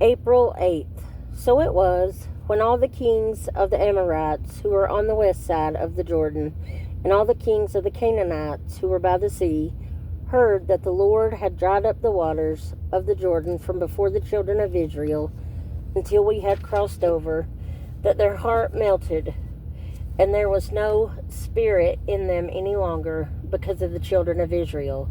April 8th. So it was, when all the kings of the Amorites who were on the west side of the Jordan, and all the kings of the Canaanites who were by the sea, heard that the Lord had dried up the waters of the Jordan from before the children of Israel until we had crossed over, that their heart melted, and there was no spirit in them any longer because of the children of Israel.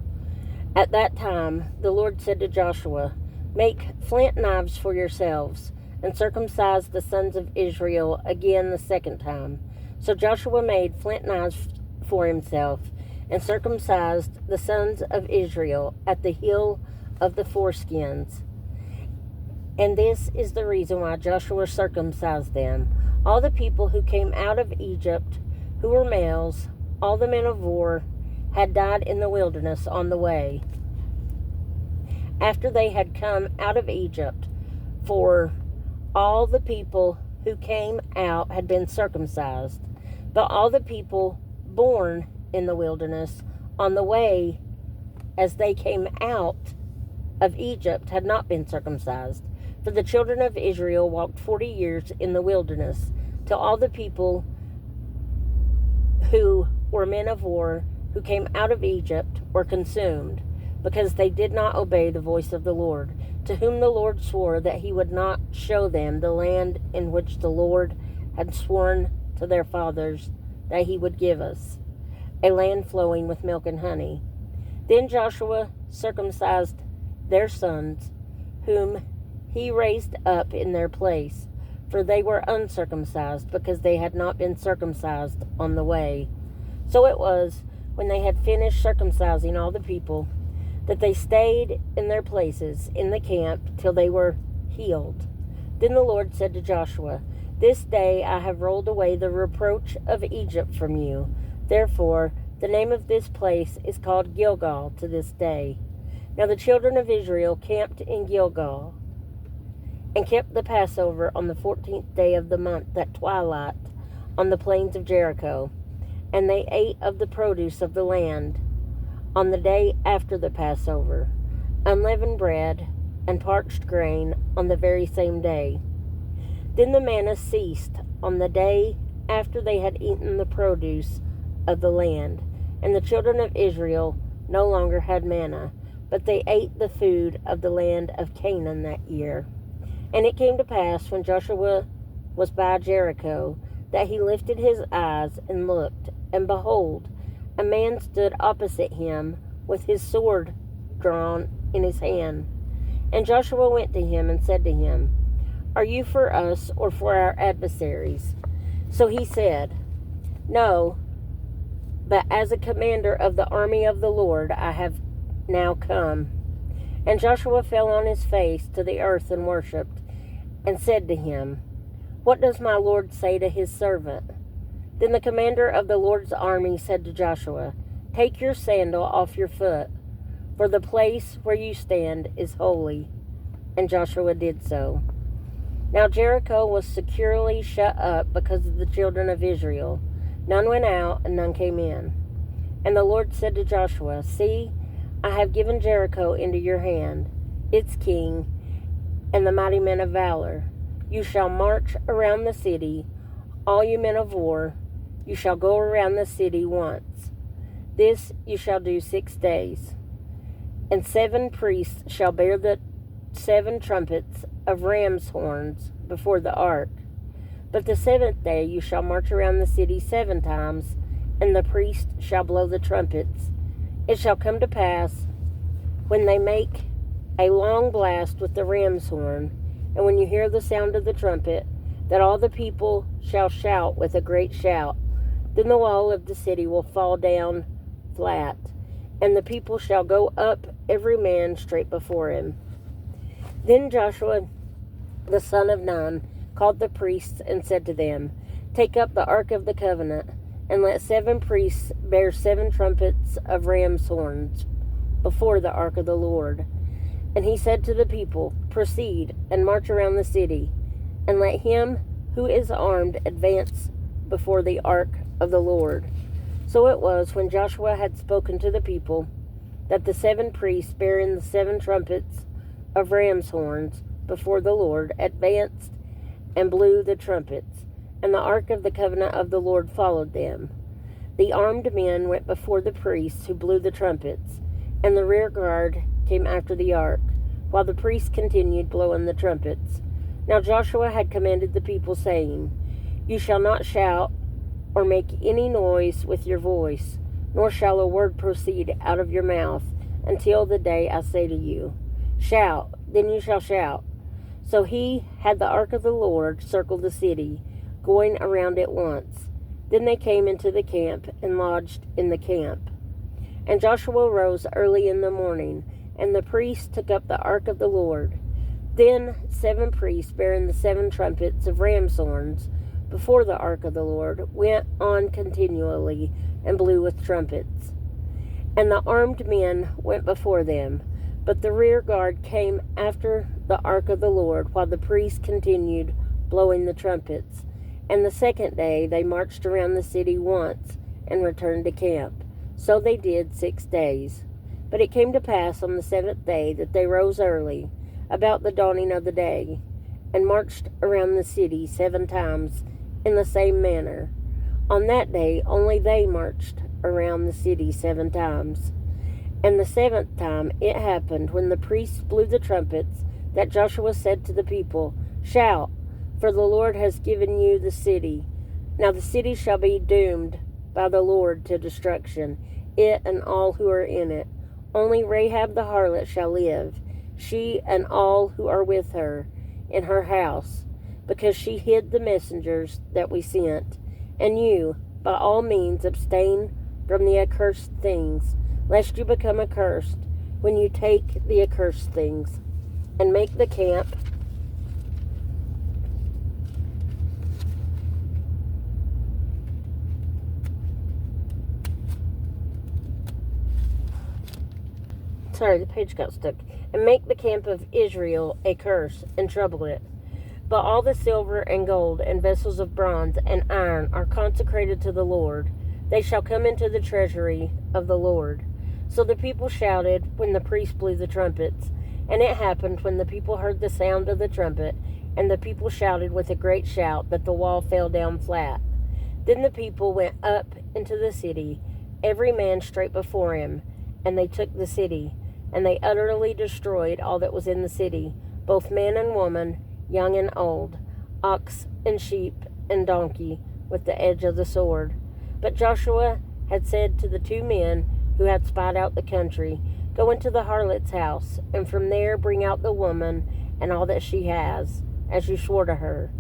At that time the Lord said to Joshua, "Make flint knives for yourselves, and circumcise the sons of Israel again the second time." So Joshua made flint knives for himself, and circumcised the sons of Israel at the hill of the foreskins. And this is the reason why Joshua circumcised them. All the people who came out of Egypt, who were males, all the men of war, had died in the wilderness on the way, after they had come out of Egypt. For all the people who came out had been circumcised, but all the people born in the wilderness on the way as they came out of Egypt had not been circumcised. For the children of Israel walked 40 years in the wilderness, till all the people who were men of war who came out of Egypt were consumed, because they did not obey the voice of the Lord, to whom the Lord swore that he would not show them the land in which the Lord had sworn to their fathers that he would give us, a land flowing with milk and honey. Then Joshua circumcised their sons, whom he raised up in their place, for they were uncircumcised, because they had not been circumcised on the way. So it was, when they had finished circumcising all the people, that they stayed in their places in the camp till they were healed. Then the Lord said to Joshua, "This day I have rolled away the reproach of Egypt from you." Therefore, the name of this place is called Gilgal to this day. Now the children of Israel camped in Gilgal, and kept the Passover on the 14th day of the month at twilight on the plains of Jericho. And they ate of the produce of the land on the day after the Passover, unleavened bread and parched grain on the very same day. Then the manna ceased on the day after they had eaten the produce of the land, and the children of Israel no longer had manna, but they ate the food of the land of Canaan that year. And it came to pass, when Joshua was by Jericho, that he lifted his eyes and looked, and behold, a man stood opposite him with his sword drawn in his hand. And Joshua went to him and said to him, "Are you for us or for our adversaries?" So he said, "No, but as a commander of the army of the Lord I have now come." And Joshua fell on his face to the earth and worshipped, and said to him, "What does my Lord say to his servant?" Then the commander of the Lord's army said to Joshua, "Take your sandal off your foot, for the place where you stand is holy." And Joshua did so. Now Jericho was securely shut up because of the children of Israel. None went out, and none came in. And the Lord said to Joshua, "See, I have given Jericho into your hand, its king, and the mighty men of valor. You shall march around the city, all you men of war. You shall go around the city once. This you shall do 6 days. And 7 priests shall bear the 7 trumpets of ram's horns before the ark. But the 7th day you shall march around the city 7 times, and the priest shall blow the trumpets. It shall come to pass, when they make a long blast with the ram's horn, and when you hear the sound of the trumpet, that all the people shall shout with a great shout. Then the wall of the city will fall down flat, and the people shall go up every man straight before him." Then Joshua the son of Nun called the priests and said to them, "Take up the ark of the covenant, and let 7 priests bear 7 trumpets of ram's horns before the ark of the Lord." And he said to the people, "Proceed and march around the city, and let him who is armed advance before the ark of the Lord." So it was, when Joshua had spoken to the people, that the 7 priests bearing the 7 trumpets of ram's horns before the Lord advanced and blew the trumpets, and the ark of the covenant of the Lord followed them. The armed men went before the priests who blew the trumpets, and the rear guard came after the ark, while the priests continued blowing the trumpets. Now Joshua had commanded the people, saying, You shall not shout or make any noise with your voice, nor shall a word proceed out of your mouth, until the day I say to you, Shout, then you shall shout. So he had the ark of the Lord circle the city, going around it once. Then they came into the camp and lodged in the camp. And Joshua rose early in the morning, and the priests took up the ark of the Lord. Then 7 priests bearing the 7 trumpets of ram's horns before the ark of the Lord went on continually and blew with trumpets. And the armed men went before them, but the rear guard came after the ark of the Lord, while the priests continued blowing the trumpets. And the second day they marched around the city once and returned to camp. So they did 6 days. But it came to pass on the 7th day that they rose early, about the dawning of the day, and marched around the city 7 times in the same manner. On that day only they marched around the city 7 times. And the 7th time it happened, when the priests blew the trumpets, that Joshua said to the people, Shout, for the Lord has given you the city. Now the city shall be doomed by the Lord to destruction, it and all who are in it. Only Rahab the harlot shall live, she and all who are with her in her house, because she hid the messengers that we sent. And you, by all means, abstain from the accursed things, lest you become accursed when you take the accursed things, and make the camp the page got stuck, and make the camp of Israel a curse, and trouble it. But all the silver and gold and vessels of bronze and iron are consecrated to the Lord. They shall come into the treasury of the Lord. So the people shouted when the priests blew the trumpets. And it happened, when the people heard the sound of the trumpet, and the people shouted with a great shout, that the wall fell down flat. Then the people went up into the city, every man straight before him, and they took the city. And they utterly destroyed all that was in the city, both man and woman, young and old, ox and sheep and donkey, with the edge of the sword. But Joshua had said to the 2 men who had spied out the country, Go into the harlot's house, and from there bring out the woman and all that she has, as you swore to her.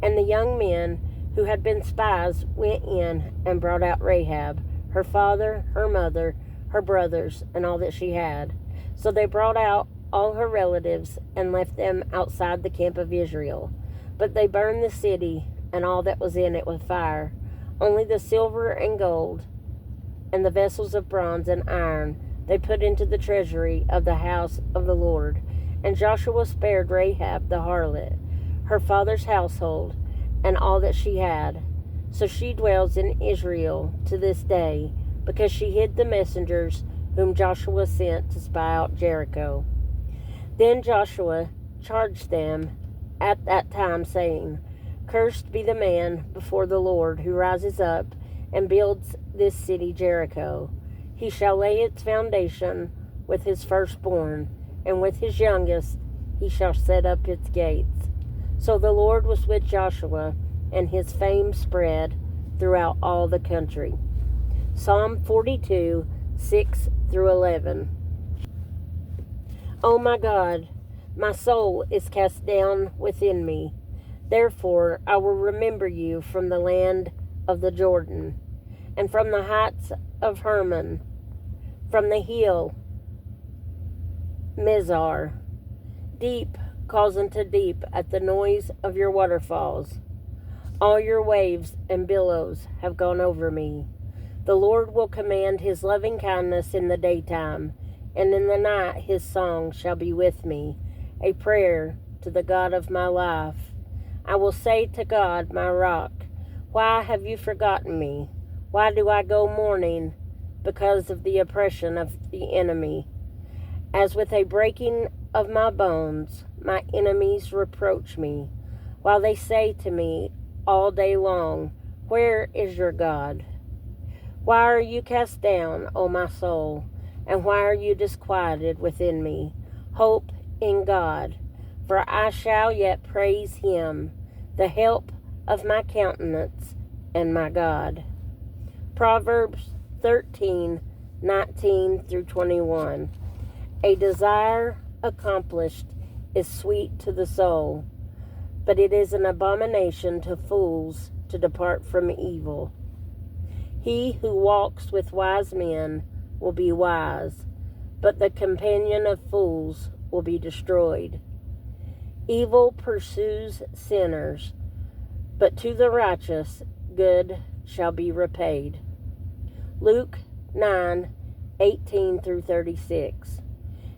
And the young men who had been spies went in and brought out Rahab, her father, her mother, her brothers, and all that she had. So they brought out all her relatives and left them outside the camp of Israel. But they burned the city and all that was in it with fire. Only the silver and gold and the vessels of bronze and iron they put into the treasury of the house of the Lord. And Joshua spared Rahab the harlot, her father's household, and all that she had. So she dwells in Israel to this day, because she hid the messengers whom Joshua sent to spy out Jericho. Then Joshua charged them at that time, saying, Cursed be the man before the Lord who rises up and builds this city Jericho. He shall lay its foundation with his firstborn, and with his youngest he shall set up its gates. So the Lord was with Joshua, and his fame spread throughout all the country. Psalm 42, 6 through 11. O my God, my soul is cast down within me. Therefore I will remember you from the land of the Jordan, and from the heights of Hermon, from the hill Mizar. Deep calls unto deep at the noise of your waterfalls. All your waves and billows have gone over me. The Lord will command his loving kindness in the daytime, and in the night his song shall be with me, a prayer to the God of my life. I will say to God, my rock, why have you forgotten me? Why do I go mourning because of the oppression of the enemy? As with a breaking of my bones, my enemies reproach me, while they say to me all day long, where is your God? Why are you cast down, O my soul, and why are you disquieted within me? Hope in God, for I shall yet praise him, the help of my countenance and my God. Proverbs 13:19-21. A desire accomplished is sweet to the soul, but it is an abomination to fools to depart from evil. He who walks with wise men will be wise, but the companion of fools will be destroyed. Evil pursues sinners, but to the righteous good shall be repaid. Luke 9:18-36.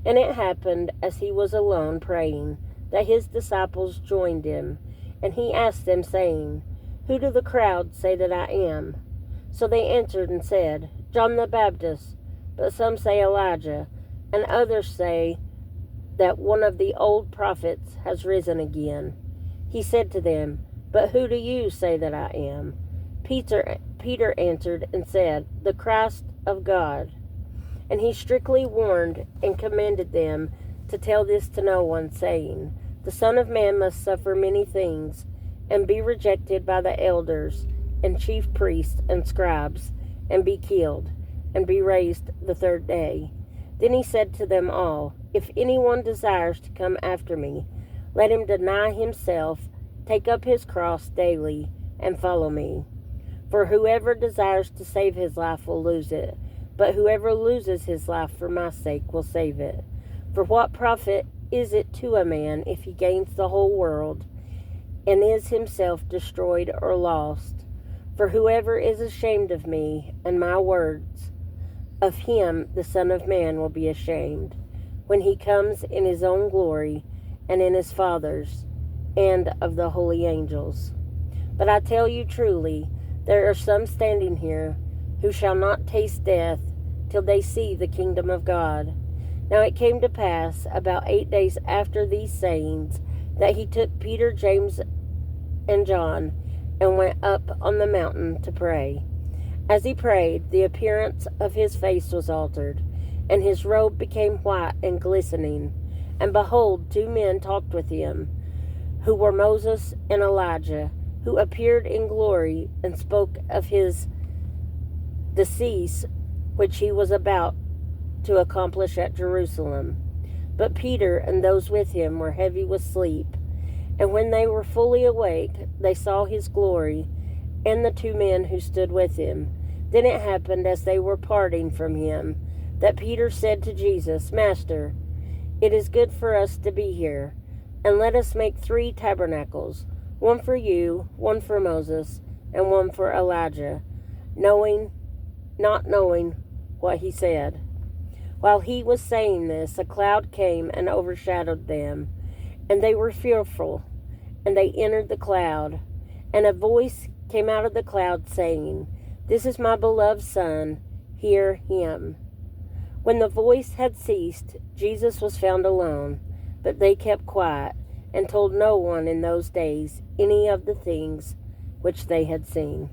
And it happened, as he was alone praying, that his disciples joined him, and he asked them, saying, Who do the crowd say that I am? So they answered and said, John the Baptist, but some say Elijah, and others say that one of the old prophets has risen again. He said to them, But who do you say that I am? Peter answered and said, The Christ of God. And he strictly warned and commanded them to tell this to no one, saying, The Son of Man must suffer many things, and be rejected by the elders and chief priests and scribes, and be killed, and be raised the third day. Then he said to them all, If anyone desires to come after me, let him deny himself, take up his cross daily, and follow me. For whoever desires to save his life will lose it, but whoever loses his life for my sake will save it. For what profit is it to a man if he gains the whole world, and is himself destroyed or lost? For whoever is ashamed of me and my words, of him the Son of Man will be ashamed, when he comes in his own glory, and in his Father's, and of the holy angels. But I tell you truly, there are some standing here who shall not taste death till they see the kingdom of God. Now it came to pass, about 8 days after these sayings, that he took Peter, James, and John, and went up on the mountain to pray. As he prayed, the appearance of his face was altered, and his robe became white and glistening. And behold, 2 men talked with him, who were Moses and Elijah, who appeared in glory and spoke of his decease, which he was about to accomplish at Jerusalem. But Peter and those with him were heavy with sleep. And when they were fully awake, they saw his glory, and the 2 men who stood with him. Then it happened, as they were parting from him, that Peter said to Jesus, Master, it is good for us to be here, and let us make 3 tabernacles, one for you, one for Moses, and one for Elijah, not knowing what he said. While he was saying this, a cloud came and overshadowed them, and they were fearful, and they entered the cloud. And a voice came out of the cloud, saying, This is my beloved Son, hear him. When the voice had ceased, Jesus was found alone, but they kept quiet, and told no one in those days any of the things which they had seen.